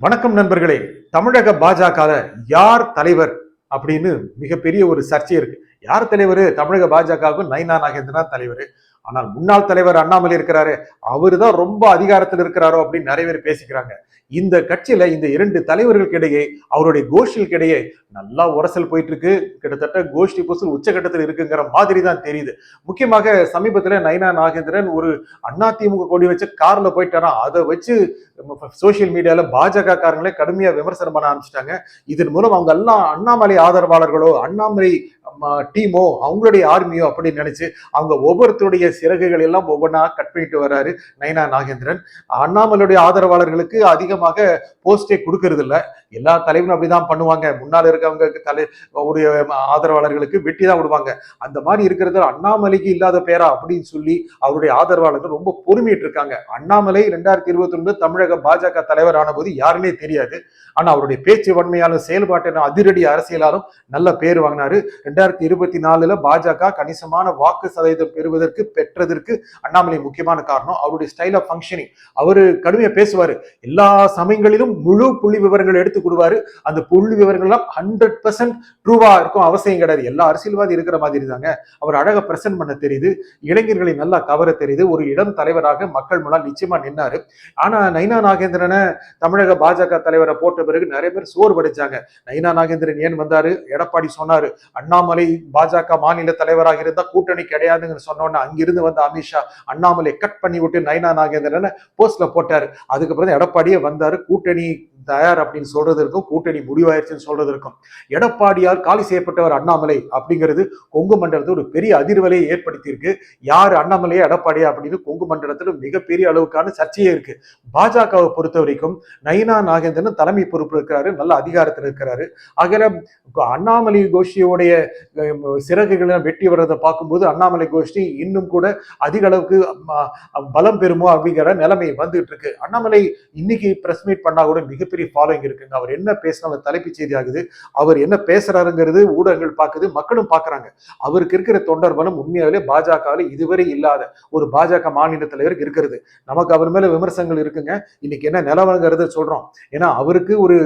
வணக்கம் நண்பர்களே. தமிழக பாஜக யார் தலைவர் அப்படின்னு மிகப்பெரிய ஒரு சர்ச்சை இருக்கு. யார் தலைவர்? தமிழக பாஜகவுக்கு நயினா நாகேந்திரன் தலைவர். ஆனால் முன்னாள் தலைவர் அண்ணாமலை இருக்கிறாரு, அவருதான் ரொம்ப அதிகாரத்தில் இருக்கிறாரோ அப்படின்னு நிறைய பேர் பேசிக்கிறாங்க. இந்த கட்சியில இந்த இரண்டு தலைவர்களுக்கு இடையே, அவருடைய கோஷ்டிகளுக்கு இடையே நல்லா உரசல் போயிட்டு இருக்கு. கிட்டத்தட்ட கோஷ்டி பூசல் உச்சகட்டத்தில் இருக்குங்கிற மாதிரி தான் தெரியுது. முக்கியமாக சமீபத்துல நயினா நாகேந்திரன் ஒரு அதிமுக கொடி வச்சு கார்ல போயிட்டாரா, அதை வச்சு சோசியல் மீடியால பாஜக காரங்களே கடுமையா விமர்சனம் பண்ண ஆரம்பிச்சிட்டாங்க. இதன் மூலம் அவங்க எல்லாம் அண்ணாமலை ஆதரவாளர்களோ, அண்ணாமலை டீமோ, அவங்களுடைய ஆர்மியோ அப்படின்னு நினைச்சு அவங்க ஒவ்வொருத்தருடைய சிறகுகள் எல்லாம் ஒவ்வொன்றா கட் பண்ணிட்டு வர்றாரு நயினா நாகேந்திரன். அண்ணாமலையுடைய ஆதரவாளர்களுக்கு அதிகமாக போஸ்டே கொடுக்கறது இல்ல. எல்லா தலைவரும் அப்படிதான் பண்ணுவாங்க. முன்னால் இருக்கவங்க ஒரு ஆதரவாளர்களுக்கு வெட்டி தான் விடுவாங்க. அந்த மாதிரி இருக்கிறது அண்ணாமலைக்கு இல்லாத பேரா அப்படின்னு சொல்லி அவருடைய ஆதரவாளர்கள் ரொம்ப பொறுமையிட்டு இருக்காங்க. அண்ணாமலை 2021 தமிழக பாஜக தலைவர் ஆன போது யாருன்னே தெரியாது. ஆனா அவருடைய பேச்சு வன்மையாலும் செயல்பாட்டிலும் அதிரடி அரசியலாலும் நல்ல பேர் வாங்கினாரு. 2024 பாஜக கணிசமான வாக்கு சதவீதம் பெற்றதற்கு அண்ணாமலை முக்கியமான காரணம். அவருடைய ஸ்டைல் ஆஃப் ஃபங்க்ஷனிங். அவரு கடுமையா பேசுவாரு. எல்லா சமயங்களிலும் முழு புள்ளி விவரங்கள் எடுத்து கொடுவாரு. அந்த புள்ளி விவரங்கள் 100% ட்ரூவா இருக்கும் அவசியம் கிடையாது. எல்லா அரசியல்வாதி இருக்கிற மாதிரி தாங்க அவர் அழகா பிரசன்ட் பண்ண தெரியுது. இளைஞர்களை நல்லா கவர தெரியுது. ஒரு இடம் தலைவராக மக்கள் முன்னால் நிச்சயமா நின்னாரு. ஆனா நயினா நாகேந்திரனை தமிழக பாஜக தலைவரை போட்ட பிறகு நிறைய பேர் சோறு படைச்சாங்க. நயினா நாகேந்திரன் ஏன் வந்தாரு? எடப்பாடி சொன்னாரு அண்ணாமலை பாஜக மாநில தலைவராக இருந்தா கூட்டணி கிடையாதுன்னு சொன்னோன்னு அங்கிருந்து வந்த அமித்ஷா அண்ணாமலை கட் பண்ணி விட்டு நயினா நாகேந்திரன் போஸ்ட்ல போட்டாரு. அதுக்கப்புறம் எடப்பாடியே வந்தாரு. கூட்டணி தயார் அப்படின்னு சொல்றதற்கும், கூட்டணி முடிவாயிருச்சுன்னு சொல்றதற்கும், எடப்பாடியால் காலி செய்யப்பட்டவர் அண்ணாமலை அப்படிங்கிறது கொங்கு மண்டலத்தில் ஒரு பெரிய அதிர்வலையை ஏற்படுத்தி இருக்கு. யாரு அண்ணாமலையா எடப்பாடியா அப்படின்னு கொங்கு மண்டலத்துல மிகப்பெரிய அளவுக்கான சர்ச்சையே இருக்கு. பாஜகவை பொறுத்த வரைக்கும் நயினா நாகேந்திரன் தலைமை பொறுப்பு இருக்கிறாரு, நல்ல அதிகாரத்தில் இருக்கிறாரு. ஆகிய அண்ணாமலை கோஷ்டியோடைய சிறகுகளை வெட்டி வர்றதை பார்க்கும்போது அண்ணாமலை கோஷ்டி இன்னும் கூட அதிக அளவுக்கு பலம் பெறுமோ அப்படிங்கிற நிலைமை வந்துட்டு இருக்கு. அண்ணாமலை இன்னைக்கு பிரஸ் மீட் பண்ணா கூட மிகப்பெரிய ஃபாலோயிங் இருக்குங்க. அவர் என்ன பேசினாலும் தலைப்பு செய்தி ஆகுது. அவர் என்ன பேசுறாருங்கிறது ஊடகங்கள் பார்க்குது, மக்களும் பார்க்கறாங்க. அவருக்கு இருக்கிற தொண்டர் பலம் உண்மையாவே பாஜகவில் இதுவரை இல்லாத ஒரு பாஜக மாநில தலைவருக்கு இருக்கிறது. நமக்கு அவர் மேல விமர்சனங்கள் இருக்குங்க. இன்னைக்கு என்ன நிலவரங்கிறத சொல்றோம். ஏன்னா அவருக்கு ஒரு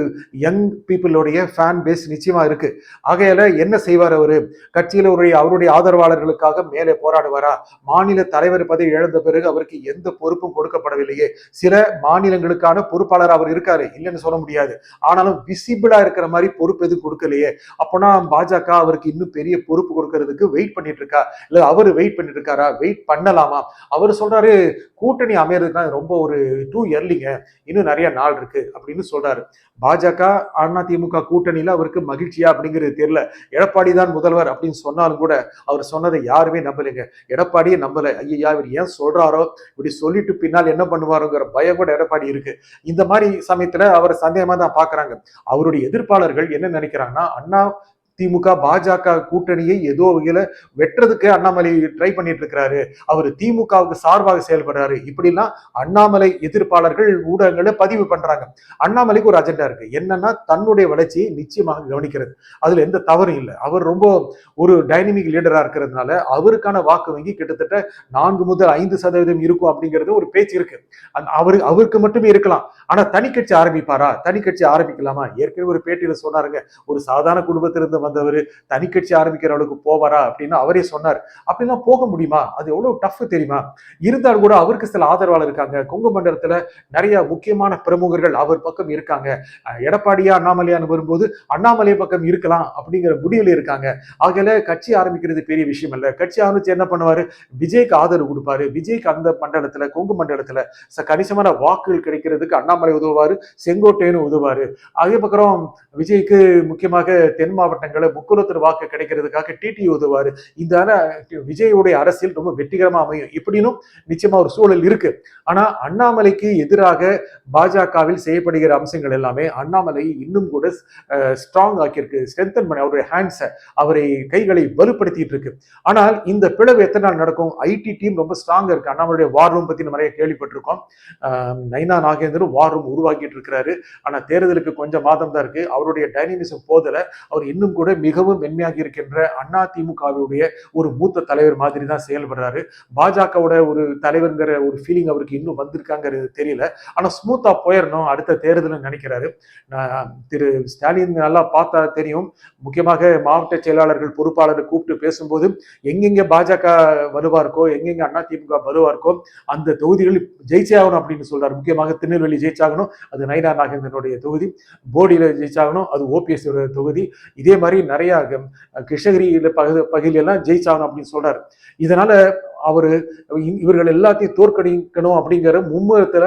யங் பீப்புளுடைய ஃபேன் பேஸ் நிச்சயமா இருக்கு. ஆகையால என்ன செய்வார் அவரு? கட்சியில அவருடைய ஆதரவாளர்களுக்காக மேலே போராடுவாரா? மாநில தலைவர் பதவி இழந்த பிறகு அவருக்கு எந்த பொறுப்பும் கொடுக்கப்படவில்லையே. சில மாநிலங்களுக்கான பொறுப்பாளர் அவர் இருக்காரு, இல்லைன்னு சொல்ல முடியாது. ஆனாலும் விசிபிளா இருக்கிற மாதிரி பொறுப்பு எதுவும் கொடுக்கலையே. அப்போனா பாஜக அவருக்கு இன்னும் பெரிய பொறுப்பு கொடுக்கறதுக்கு வெயிட் பண்ணிட்டு இருக்கா, இல்ல அவரு வெயிட் பண்ணிட்டு இருக்காரா? வெயிட் பண்ணலாமா? அவர் சொல்றாரு கூட்டணி அமையறதுக்கு ரொம்ப ஒரு டூ இயர்லிங்க, இன்னும் நிறைய நாள் இருக்கு அப்படின்னு சொல்றாரு. பாஜக அதிமுக கூட்டணியில அவருக்கு மகிழ்ச்சியா அப்படிங்கிறது தெரியல. எடப்பாடி தான் முதல்வர் அப்படின்னு சொன்னாலும் கூட அவர் சொன்னதை யாருமே நம்பலைங்க. எடப்பாடியே நம்பல. ஐயா இவர் ஏன் சொல்றாரோ, இப்படி சொல்லிட்டு பின்னால் என்ன பண்ணுவாரோங்கிற பயம் கூட எடப்பாடி இருக்கு. இந்த மாதிரி சமயத்துல அவர் சந்தேகமா தான் பாக்குறாங்க. அவருடைய எதிர்ப்பாளர்கள் என்ன நினைக்கிறாங்கன்னா, அண்ணா திமுக பாஜக கூட்டணியை ஏதோ வகையில வெட்டுறதுக்கு அண்ணாமலை ட்ரை பண்ணிட்டு இருக்கிறாரு, அவர் திமுகவுக்கு சார்பாக செயல்படுறாரு, இப்படிலாம் அண்ணாமலை எதிர்ப்பாளர்கள் ஊடகங்களை பதிவு பண்றாங்க. அண்ணாமலைக்கு ஒரு அஜெண்டா இருக்கு. என்னன்னா தன்னுடைய வளர்ச்சியை நிச்சயமாக கவனிக்கிறது. அதுல எந்த தவறும் இல்லை. அவர் ரொம்ப ஒரு டைனமிக் லீடரா இருக்கிறதுனால அவருக்கான வாக்கு வங்கி கிட்டத்தட்ட 4 முதல் 5% இருக்கும் அப்படிங்கிறது ஒரு பேச்சு இருக்கு. அவருக்கு மட்டுமே இருக்கலாம். ஆனா தனி கட்சி ஆரம்பிப்பாரா? தனி கட்சி ஆரம்பிக்கலாமா? ஏற்கனவே ஒரு பேட்டியில சொன்னாருங்க, ஒரு சாதாரண குடும்பத்திலிருந்து வந்தவர் தனி கட்சி ஆரம்பிக்கிற அளவுக்கு போவாரா அப்படின்னு அவரே சொன்னார். அப்படிலாம் போக முடியுமா? அது எவ்வளவு டஃப் தெரியுமா? இருந்தாலும் கூட அவருக்கு சில ஆதரவாளர் இருக்காங்க. கொங்கு மண்டலத்துல நிறைய முக்கியமான பிரமுகர்கள் அவர் பக்கம் இருக்காங்க. எடப்பாடியா அண்ணாமலையான்னு வரும்போது அண்ணாமலை பக்கம் இருக்கலாம் அப்படிங்கிற முடிவில் இருக்காங்க. ஆகல கட்சி ஆரம்பிக்கிறது பெரிய விஷயம் இல்ல. கட்சி ஆரம்பிச்சு என்ன பண்ணுவாரு? விஜய்க்கு ஆதரவு கொடுப்பாரு. விஜய்க்கு அந்த மண்டலத்துல, கொங்கு மண்டலத்துல கணிசமான வாக்குகள் கிடைக்கிறதுக்கு அண்ணாமலை உதவுவாரு, செங்கோட்டையனும் உதவுவாரு. அதே பக்கம் விஜய்க்கு முக்கியமாக தென் மாவட்டங்கள் முக்குலத்தர் வாக்கு கிடைக்கிறதுக்காக டிடி உதவுவாரு. இந்த விஜயுடைய அரசியல் ரொம்ப வெற்றிகரமா அமையும். இப்படினும் நிச்சயமா ஒரு சூழல் இருக்கு. ஆனா அண்ணாமலைக்கு எதிராக பாஜகவில் செய்யப்படுகிற அம்சங்கள் எல்லாமே அண்ணாமலை இன்னும் கூட ஸ்ட்ராங் ஆக்கியிருக்கு, ஸ்ட்ரென்தன் பண்ணி அவருடைய ஹேண்ட்ஸை, அவரை கைகளை வலுப்படுத்திட்டு இருக்கு. ஆனால் இந்த பிளவு எத்தனை நாள் நடக்கும்? ஐடி டீம் ரொம்ப ஸ்ட்ராங்கா இருக்கு. அண்ணாமலையுடைய வார் ரூம் பத்தி நிறைய கேள்விப்பட்டிருக்கோம். நயினா நாகேந்திரன் வார் ரூம் உருவாக்கிட்டு இருக்கிறாரு. ஆனா தேர்தலுக்கு கொஞ்சம் மாதம் தான் இருக்கு. அவருடைய டைனமிசம் போதல. அவர் இன்னும் கூட கூட மிகவும் மென்மையாக இருக்கின்ற அதிமுகவுடைய ஒரு மூத்த தலைவர் மாதிரி தான் செயல்படுறாரு. பாஜகவோட ஒரு தலைவர்ங்கிற ஒரு ஃபீலிங் அவருக்கு இன்னும் வந்திருக்காங்கிறது தெரியல. ஆனா ஸ்மூத்தா போயிடணும் அடுத்த தேர்தல் நினைக்கிறாரு. திரு ஸ்டாலின் நல்லா பார்த்தா தெரியும். முக்கியமாக மாவட்ட செயலாளர்கள் பொறுப்பாளரை கூப்பிட்டு பேசும்போது எங்கெங்க பாஜக வலுவா இருக்கோ, எங்கெங்க அதிமுக வலுவா இருக்கோ அந்த தொகுதிகளில் ஜெயிச்சே ஆகணும் அப்படின்னு சொல்றாரு. முக்கியமாக திருநெல்வேலி ஜெயிச்சாகணும், அது நயினா நாகேந்திரனுடைய தொகுதி. போடியில ஜெயிச்சாகணும், அது ஓபிஎஸ் தொகுதி. இதே மாதிரி நிறைய கிருஷ்ணகிரியில பகுதியெல்லாம் ஜெயிச்சாகணும் அப்படின்னு சொல்றாரு. இதனால அவரு இவர்கள் எல்லாத்தையும் தோற்கடிக்கணும் அப்படிங்கிற மும்முரத்துல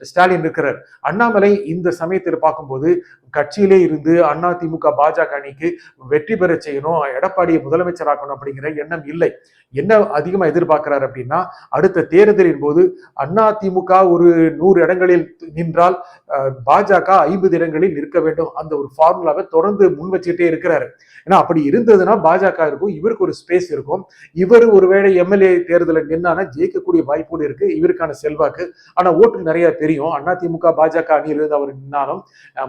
ஸ்டாலின் இருக்கிறார். அண்ணாமலை இந்த சமயத்தில் பார்க்கும்போது கட்சியிலே இருந்து அதிமுக பாஜக அணிக்கு வெற்றி பெற செய்யணும், எடப்பாடியை முதலமைச்சராக்கணும் அப்படிங்கிற எண்ணம் இல்லை. என்ன அதிகமா எதிர்பார்க்கிறார் அப்படின்னா, அடுத்த தேர்தலின் போது அதிமுக ஒரு 100 இடங்களில் நின்றால் பாஜக 50 இடங்களில் நிற்க வேண்டும். அந்த ஒரு ஃபார்முலாவை தொடர்ந்து முன் வச்சுட்டே இருக்கிறாரு. ஏன்னா அப்படி இருந்ததுன்னா பாஜக இருக்கும், இவருக்கு ஒரு ஸ்பேஸ் இருக்கும். இவர் ஒருவேளை எம்எல்ஏ தேர்தலில் நின்னானா ஜெயிக்கக்கூடிய வாய்ப்பு இருக்கு, இவருக்கான செல்வாக்கு. ஆனா ஓட்டு நிறைய தெரியும். அதிமுக பாஜக அணியிலிருந்து அவர் நின்னாலும்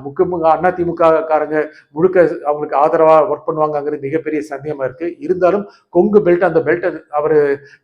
முக்கியமாக அதிமுக காரங்க முழுக்க அவங்களுக்கு ஆதரவா ஒர்க் பண்ணுவாங்கிறது மிகப்பெரிய சந்தேகமா இருக்கு. இருந்தாலும் கொங்கு பெல்ட், அந்த பெல்ட் அவரு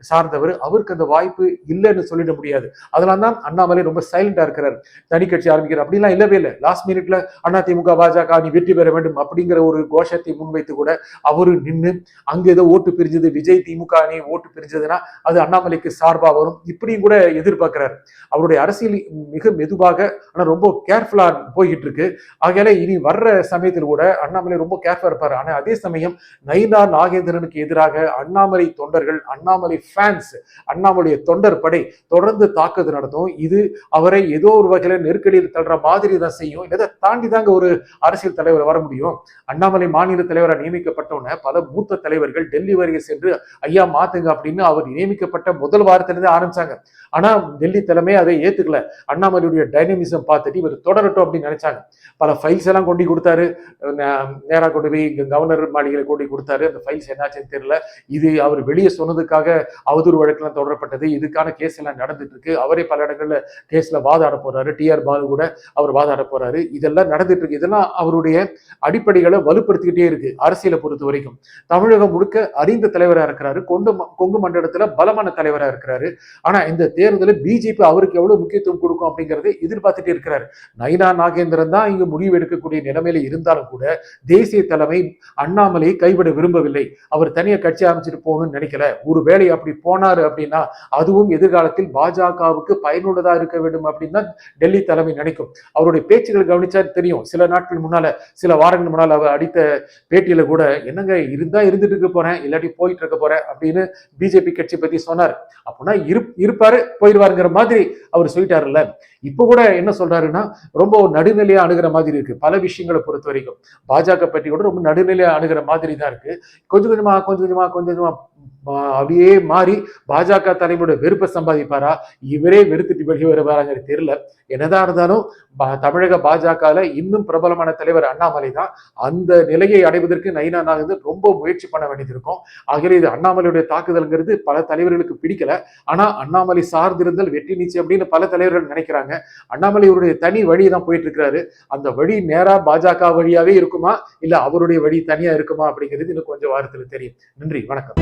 சார்ந்தவர், அவருக்கு அந்த வாய்ப்பு இல்லைன்னு சொல்லிட முடியாது. அதனால தான் அண்ணாமலை ரொம்ப சைலண்டா இருக்கிறார். தனி கட்சி ஆரம்பிக்கிறார் அப்படிலாம் இல்லவே இல்லை. லாஸ்ட் மினிட்ல அதிமுக பாஜக அணி வெற்றி பெற வேண்டும் அப்படிங்கிற ஒரு கோஷத்தை முன்வைத்து கூட அவரு நின்று அங்க ஏதோ ஓட்டு பிரிஞ்சது, விஜய் திமுக அணி ஓட்டு பிரிஞ்சதுன்னா அது அண்ணாமலைக்கு சார்பா வரும், இப்படியும் கூட எதிர்பார்க்கிறார். அவருடைய அரசியல் மிக மெதுவாக ஆனா ரொம்ப கேர்ஃபுல்லா போய்கிட்டு இருக்கு. ஆகையால இனி வர்ற சமயத்தில் கூட அண்ணாமலை ரொம்ப கேர்ஃபுல்லா இருப்பாரு. ஆனா அதே சமயம் நயினா நாகேந்திரனுக்கு எதிராக அண்ணாமலை தொண்டர்கள், அண்ணாமலை ஃபேன்ஸ், அண்ணாமலைய தொண்டர் படை தொடர்ந்து தாக்குதல் நடத்தும். இது அவரை ஏதோ ஒரு வகையில நெருக்கடியில் தள்ளுற மாதிரி தான் செய்யும். இதை தாண்டி தாங்க ஒரு அரசியல் தலைவர் வர முடியும். அண்ணாமலை மாநில தலைவராக நியமிக்கப்பட்டவுடனே பல மூத்த தலைவர்கள் டெல்லி வரைக்கும் சென்று ஐயா மாத்துங்க அப்படின்னு அவர் நியமிக்கப்பட்ட முதல் வாரத்திலிருந்து ஆரம்பிச்சாங்க. ஆனா டெல்லி தலைமை அதை ஏத்துக்கல. அண்ணாமலையுடைய டைனமிசம் பார்த்துட்டு இவர் தொடரட்டும் அப்படின்னு நினைச்சாங்க. பல ஃபைல்ஸ் எல்லாம் கொண்டு கொடுத்தாரு, நேரா கொண்டு போய் கவர்னர் மாளிகையில கொண்டு கொடுத்தாரு. அந்த ஃபைல்ஸ் என்னாச்சுன்னு தெரியல. இது அவர் வெளியே சொன்னதுக்காக அவதூறு வழக்கெல்லாம் தொடரப்பட்டது. இதுக்கான கேஸ் எல்லாம் நடந்துட்டு இருக்கு. அவரே பல இடங்கள்ல கேஸ்ல வாதாட போறாரு. டிஆர் பாலு கூட அவர் வாதாட போறாரு. இதெல்லாம் நடந்துட்டு இருக்கு. இதெல்லாம் அவருடைய அடிப்படைகளை வலுப்படுத்திக்கிட்டே இருக்கு. அரசியலை பொறுத்த வரைக்கும் தமிழகம் முழுக்க அறிந்த தலைவராக இருக்கிறாரு, கொங்கு மண்டலத்துல பலமான தலைவராக இருக்கிறாரு. ஆனா இந்த தேர்தலில் பிஜேபி அவருக்கு எவ்வளவு முக்கியத்துவம் கொடுக்கும் அப்படிங்கறதை எதிர்பார்த்துட்டு இருக்கிறாரு. நயினா நாகேந்திரன் தான் இங்கு முடிவு எடுக்கக்கூடிய நிலைமையில இருந்தாலும் கூட தேசிய தலைமை அண்ணாமலையை கைவிட விரும்பவில்லை. அவர் தனியா கட்சி ஆரம்பிச்சுட்டு போகணும்னு நினைக்கல. ஒரு வேளை அப்படி போனாரு அப்படின்னா அதுவும் எதிர்காலத்தில் பாஜகவுக்கு பயனுள்ளதா இருக்க வேண்டும் அப்படின்னு தான் டெல்லி தலைமை நினைக்கும். அவருடைய பேச்சுகள் கவனிச்சா தெரியும். சில நாட்கள் முன்னால, சில வாரங்கள் முன்னால் அவர் அடித்த பேட்டியில கூட என்னங்க இருந்தா இருந்துட்டு இருக்க போறேன், இல்லாட்டி போயிட்டு இருக்க போறேன் அப்படின்னு பிஜேபி கட்சி பத்தி சொன்னார். அப்படின்னா இருப்பாரு போயிடுவாருங்கிற மாதிரி அவர் சொல்லிட்டாருல்ல. இப்ப கூட என்ன சொல்றாருன்னா ரொம்ப நடுநிலையா அணுகிற மாதிரி இருக்கு. பல விஷயங்களை பொறுத்த வரைக்கும் பாஜக பற்றி கூட ரொம்ப நடுநிலையா அணுகிற மாதிரி தான் இருக்கு. கொஞ்சம் கொஞ்சமா அப்படியே மாறி பாஜக தலைமையோட வெறுப்பை சம்பாதிப்பாரா, இவரே வெறுத்துட்டு வெளியே வருவாராங்கிறது தெரியல. என்னதான் இருந்தாலும் தமிழக பாஜக இன்னும் பிரபலமான தலைவர் அண்ணாமலை தான். அந்த நிலையை அடைவதற்கு நயினா நாகேந்திரன் ரொம்ப முயற்சி பண்ண வேண்டியது இருக்கும். ஆகவே இது அண்ணாமலையுடைய தாக்குதல்ங்கிறது பல தலைவர்களுக்கு பிடிக்கல. ஆனா அண்ணாமலை சார்ந்திருந்தல் வெற்றி நிச்சயம் அப்படின்னு பல தலைவர்கள் நினைக்கிறாங்க. அண்ணாமலையுடைய தனி வழி தான் போயிட்டு இருக்கிறாரு. அந்த வழி நேரா பாஜக வழியாவே இருக்குமா, இல்ல அவருடைய வழி தனியா இருக்குமா அப்படிங்கிறது இன்னும் கொஞ்சம் வாரத்துல தெரியும். நன்றி, வணக்கம்.